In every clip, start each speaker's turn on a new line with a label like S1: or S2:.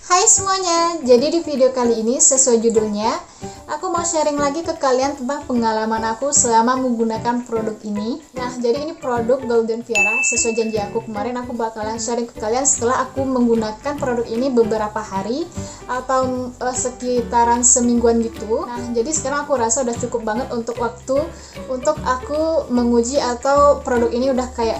S1: Hai semuanya, jadi di video kali ini sesuai judulnya, aku mau sharing lagi ke kalian tentang pengalaman aku selama menggunakan produk ini. Nah, jadi ini produk Golden Viera, sesuai janji aku kemarin aku bakalan sharing ke kalian setelah aku menggunakan produk ini beberapa hari atau sekitaran semingguan gitu. Nah, jadi sekarang aku rasa udah cukup banget untuk waktu untuk aku menguji atau produk ini udah kayak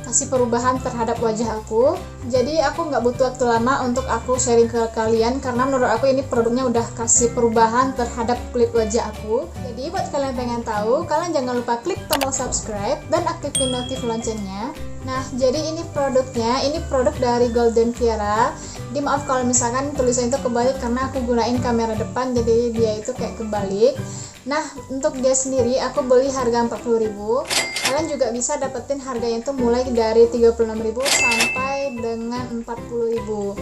S1: kasih perubahan terhadap wajah aku. Jadi aku nggak butuh waktu lama untuk aku sharing ke kalian karena menurut aku ini produknya udah kasih perubahan terhadap kulit wajah aku. Jadi buat kalian pengen tahu, kalian jangan lupa klik tombol subscribe dan aktifin notif loncengnya. Nah, jadi ini produknya, ini produk dari Golden Viera. Maaf kalau misalkan tulisan itu kebalik karena aku gunain kamera depan, jadi dia itu kayak kebalik. Nah, untuk dia sendiri aku beli harga 40.000. Kalian juga bisa dapetin harganya itu mulai dari 36.000 sampai dengan 40.000.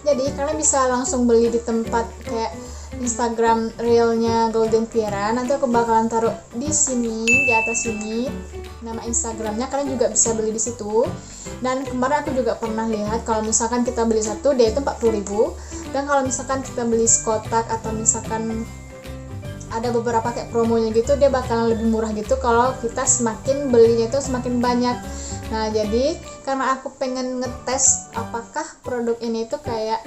S1: Jadi kalian bisa langsung beli di tempat kayak Instagram realnya Golden Viera. Nanti aku bakalan taruh di sini, di atas sini nama Instagramnya, kalian juga bisa beli di situ. Dan kemarin aku juga pernah lihat kalau misalkan kita beli satu dia itu 40.000, dan kalau misalkan kita beli sekotak atau misalkan ada beberapa kayak promonya gitu, dia bakalan lebih murah gitu kalau kita semakin belinya itu semakin banyak. Nah, jadi karena aku pengen ngetes apakah produk ini itu kayak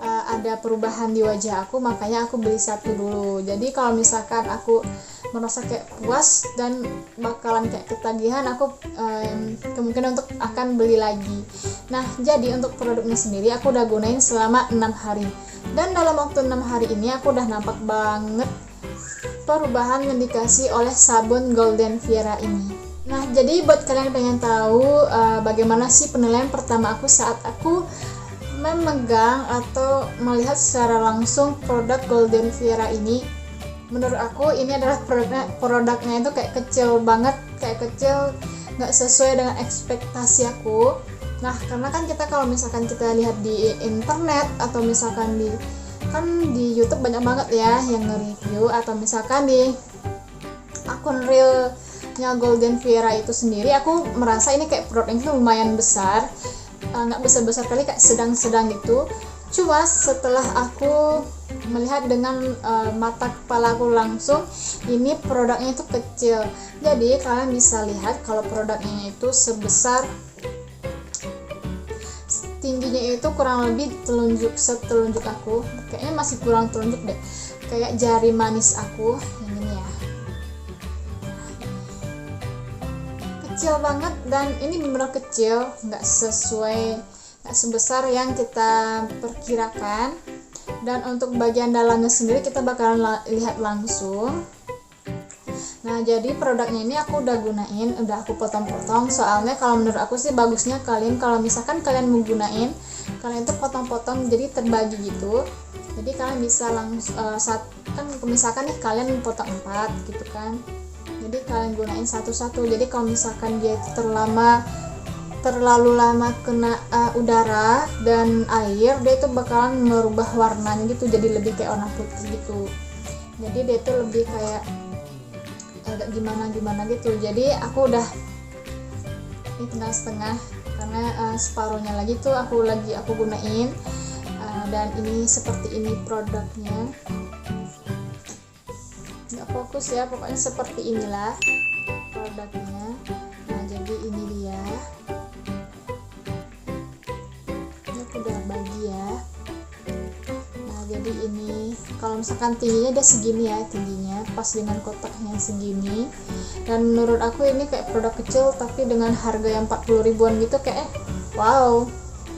S1: ada perubahan di wajah aku, makanya aku beli satu dulu. Jadi kalau misalkan aku merasa kayak puas dan bakalan kayak ketagihan, aku kemungkinan untuk akan beli lagi. Nah, jadi untuk produknya sendiri aku udah gunain selama 6 hari, dan dalam waktu 6 hari ini aku udah nampak banget perubahan yang dikasih oleh sabun Golden Viera ini. Nah, jadi buat kalian yang pengen tahu bagaimana sih penilaian pertama aku saat aku memegang atau melihat secara langsung produk Golden Viera ini, menurut aku ini adalah produknya itu kayak kecil banget, kayak kecil, nggak sesuai dengan ekspektasi aku. Nah, karena kan kita kalau misalkan kita lihat di internet atau misalkan di YouTube banyak banget ya yang nge-review, atau misalkan di akun realnya Golden Viera itu sendiri, aku merasa ini kayak produknya itu lumayan besar, nggak besar-besar kali, kayak sedang-sedang gitu. Cuma setelah aku melihat dengan mata kepala aku langsung, ini produknya itu kecil. Jadi kalian bisa lihat kalau produknya itu sebesar, tingginya itu kurang lebih setelunjuk aku, kayaknya masih kurang telunjuk deh, kayak jari manis aku yang ini ya, kecil banget. Dan ini benar kecil, nggak sebesar yang kita perkirakan. Dan untuk bagian dalamnya sendiri kita bakalan lihat langsung. Nah, jadi produknya ini aku udah gunain, udah aku potong-potong. Soalnya kalau menurut aku sih bagusnya kalian kalau misalkan kalian mau gunain, kalian tuh potong-potong jadi terbagi gitu. Jadi kalian bisa langsung kan misalkan nih kalian potong 4 gitu kan. Jadi kalian gunain satu-satu. Jadi kalau misalkan dia itu terlalu lama kena udara dan air, dia itu bakalan merubah warnanya gitu, jadi lebih kayak warna putih gitu. Jadi dia itu lebih kayak agak gimana gitu. Jadi aku udah ini tinggal setengah karena separuhnya lagi tuh aku gunain. Dan ini seperti ini produknya, nggak fokus ya, pokoknya seperti inilah produknya. Nah, jadi ini dia, ini aku udah bagi ya. Nah, jadi ini kalau misalkan tingginya dia segini ya, tingginya pas dengan kotaknya segini. Dan menurut aku ini kayak produk kecil tapi dengan harga yang 40 ribuan gitu, kayak wow,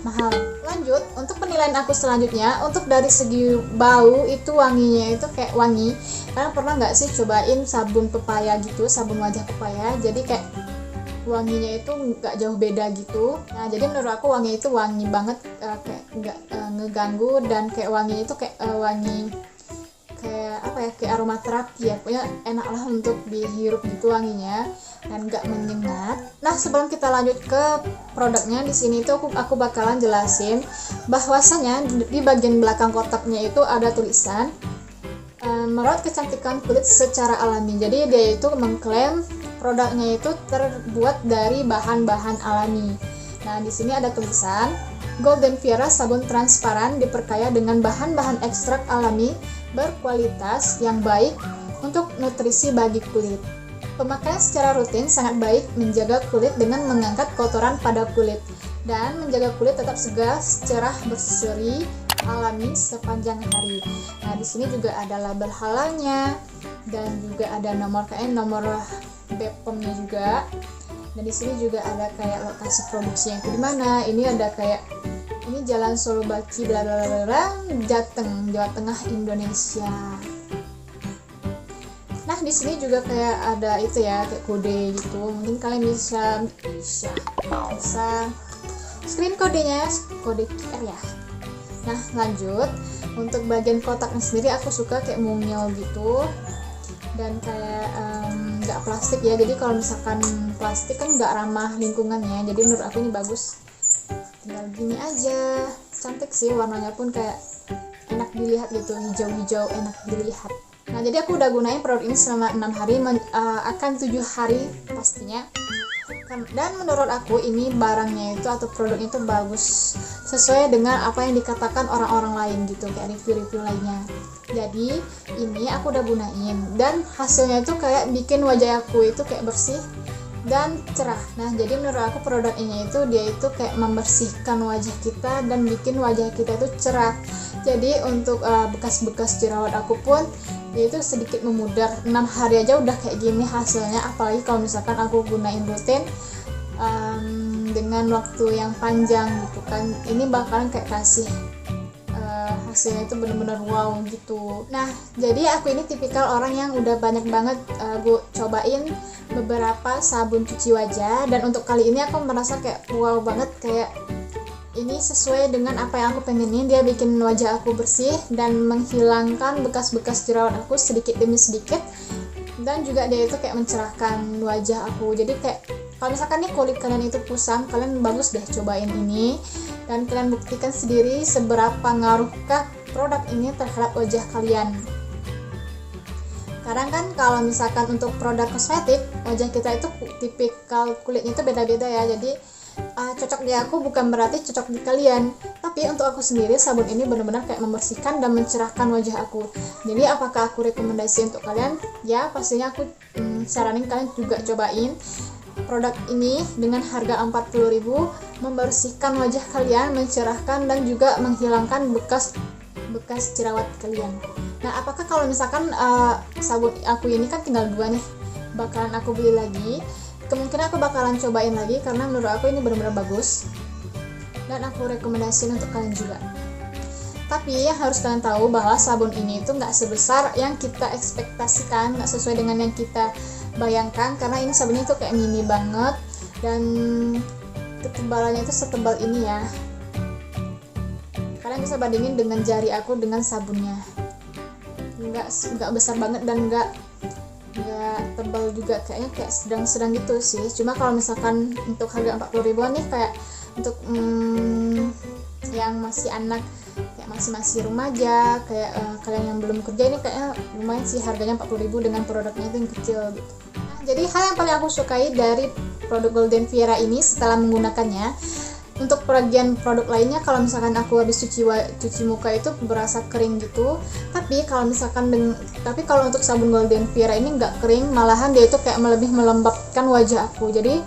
S1: mahal. Lanjut untuk penilaian aku selanjutnya, untuk dari segi bau itu wanginya itu kayak wangi. Kalian pernah nggak sih cobain sabun pepaya gitu, sabun wajah pepaya? Jadi kayak wanginya itu nggak jauh beda gitu. Nah, jadi menurut aku wangi itu wangi banget, kayak nggak ngeganggu, dan kayak wangi itu kayak wangi kayak apa ya, kayak aromaterapi ya, pokoknya enak lah untuk dihirup gitu wanginya dan nggak menyengat. Nah, sebelum kita lanjut ke produknya, di sini tuh aku bakalan jelasin bahwasanya di bagian belakang kotaknya itu ada tulisan merawat kecantikan kulit secara alami. Jadi dia itu mengklaim produknya itu terbuat dari bahan-bahan alami. Nah, di sini ada tulisan Golden Viera sabun transparan diperkaya dengan bahan-bahan ekstrak alami berkualitas yang baik untuk nutrisi bagi kulit. Pemakaian secara rutin sangat baik menjaga kulit dengan mengangkat kotoran pada kulit dan menjaga kulit tetap segar, cerah, berseri, alami sepanjang hari. Nah, di sini juga ada label halalnya dan juga ada nomor BPOM-nya juga. Dan di sini juga ada kayak lokasi produksinya itu di mana. Ini ada kayak ini Jalan Solo Baci bla bla bla bla, Jateng, Jawa Tengah, Indonesia. Nah, di sini juga kayak ada itu ya, kayak kode gitu. Mungkin kalian bisa screen kodenya, kode QR ya. Nah, lanjut. Untuk bagian kotaknya sendiri aku suka kayak mungil gitu. Dan kayak nggak plastik ya. Jadi kalau misalkan plastik kan nggak ramah lingkungannya. Jadi menurut aku ini bagus. Tinggal gini aja. Cantik sih, warnanya pun kayak enak dilihat gitu, hijau-hijau enak dilihat. Nah, jadi aku udah gunain produk ini selama 6 hari, akan 7 hari pastinya. Dan menurut aku ini barangnya itu atau produk itu bagus, sesuai dengan apa yang dikatakan orang-orang lain gitu, kayak review-review lainnya. Jadi ini aku udah gunain dan hasilnya itu kayak bikin wajah aku itu kayak bersih dan cerah. Nah, jadi menurut aku produk ini itu dia itu kayak membersihkan wajah kita dan bikin wajah kita itu cerah. Jadi untuk bekas-bekas jerawat aku pun itu sedikit memudar. 6 hari aja udah kayak gini hasilnya, apalagi kalau misalkan aku gunain rutin dengan waktu yang panjang gitu kan, ini bakalan kayak kasih hasilnya itu bener-bener wow gitu. Nah, jadi aku ini tipikal orang yang udah banyak banget gue cobain beberapa sabun cuci wajah, dan untuk kali ini aku merasa kayak wow banget, kayak ini sesuai dengan apa yang aku pengenin. Dia bikin wajah aku bersih dan menghilangkan bekas-bekas jerawat aku sedikit demi sedikit, dan juga dia itu kayak mencerahkan wajah aku. Jadi kayak kalau misalkan nih kulit kalian itu kusam, kalian bagus deh cobain ini dan kalian buktikan sendiri seberapa ngaruhkah produk ini terhadap wajah kalian. Kadang kan kalau misalkan untuk produk kosmetik, wajah kita itu tipikal kulitnya itu beda-beda ya. Jadi cocok di aku bukan berarti cocok di kalian. Tapi untuk aku sendiri sabun ini benar-benar kayak membersihkan dan mencerahkan wajah aku. Jadi apakah aku rekomendasi untuk kalian? Ya, pastinya aku saranin kalian juga cobain produk ini dengan harga 40.000, membersihkan wajah kalian, mencerahkan dan juga menghilangkan bekas jerawat kalian. Nah, apakah kalau misalkan sabun aku ini kan tinggal 2 nih, bakalan aku beli lagi? Kemungkinan aku bakalan cobain lagi karena menurut aku ini benar-benar bagus dan aku rekomendasiin untuk kalian juga. Tapi yang harus kalian tahu bahwa sabun ini itu nggak sebesar yang kita ekspektasikan, nggak sesuai dengan yang kita bayangkan, karena ini sabunnya itu kayak mini banget dan ketebalannya itu setebal ini ya. Kalian bisa bandingin dengan jari aku dengan sabunnya, nggak besar banget dan nggak tebal juga, kayaknya kayak sedang-sedang gitu sih. Cuma kalau misalkan untuk harga 40.000-an nih, kayak untuk yang masih anak, kayak masih remaja, kayak kalian yang belum kerja, ini kayaknya lumayan sih harganya 40.000 dengan produknya itu yang kecil gitu. Nah, jadi hal yang paling aku sukai dari produk Golden Viera ini setelah menggunakannya, untuk bagian produk lainnya kalau misalkan aku habis cuci muka itu berasa kering gitu, tapi kalau untuk sabun Golden Viera ini nggak kering, malahan dia itu kayak lebih melembabkan wajah aku. Jadi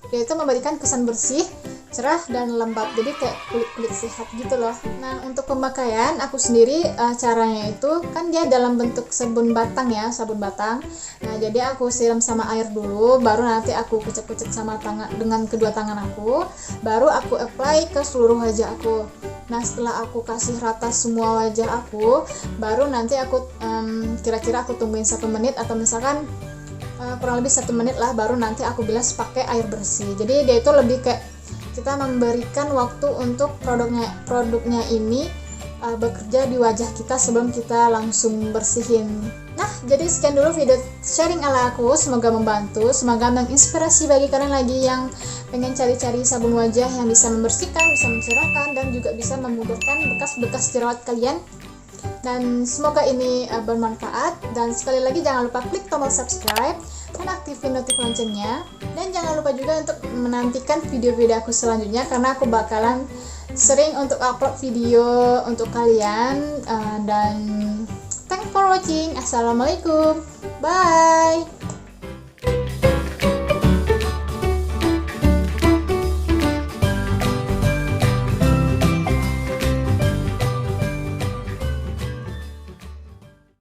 S1: dia itu memberikan kesan bersih, cerah dan lembab, jadi kayak kulit sehat gitu loh. Nah, untuk pemakaian aku sendiri caranya itu kan dia dalam bentuk sabun batang ya, sabun batang. Nah, jadi aku siram sama air dulu, baru nanti aku kucek-kucek sama tangan dengan kedua tangan aku, baru aku apply ke seluruh wajah aku. Nah, setelah aku kasih rata semua wajah aku, baru nanti aku kira-kira aku tungguin 1 menit atau misalkan kurang lebih 1 menit lah, baru nanti aku bilas pakai air bersih. Jadi dia itu lebih kayak kita memberikan waktu untuk produknya ini bekerja di wajah kita sebelum kita langsung bersihin. Nah, jadi sekian dulu video sharing ala aku, semoga membantu, semoga menginspirasi bagi kalian lagi yang pengen cari-cari sabun wajah yang bisa membersihkan, bisa mencerahkan, dan juga bisa memudahkan bekas-bekas jerawat kalian. Dan semoga ini bermanfaat, dan sekali lagi jangan lupa klik tombol subscribe dan aktifin notif loncengnya, dan jangan lupa juga untuk menantikan video-video aku selanjutnya karena aku bakalan sering untuk upload video untuk kalian. Dan thanks for watching. Assalamualaikum, bye.